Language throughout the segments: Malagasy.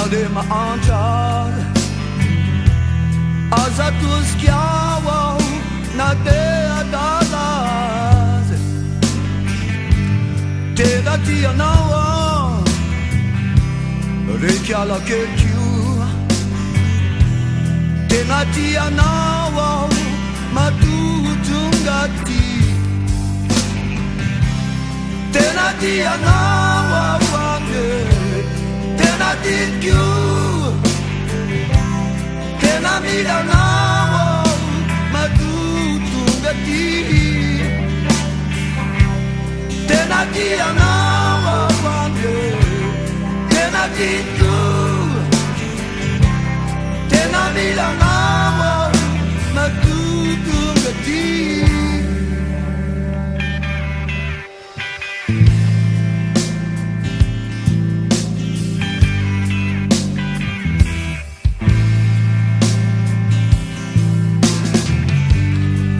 de maantar as atuas que awam na teia das Tena tia nawa rekiala ke kiu Tena tia nawa matutungati Tena tia nawa wange Tena tikiu Tena mila nawa matutungati Tena tia nawa wange Tena tikiu Tena mila nawa matutungati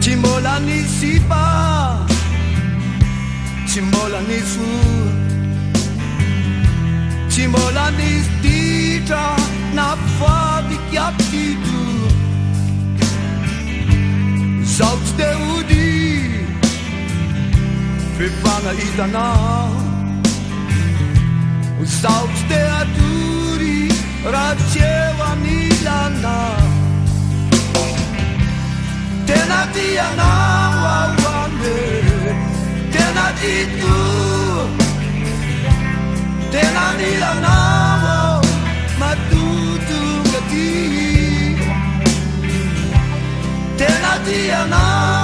Chimola ni sipa Chimola ni su Chimola ni stita Na fabrikiati du Zout de udi Fipana itana Zout de aturi Rachewa nilana Tena tia nawa wange Tena titu Tena nila nawa matutungati Tena tia nawa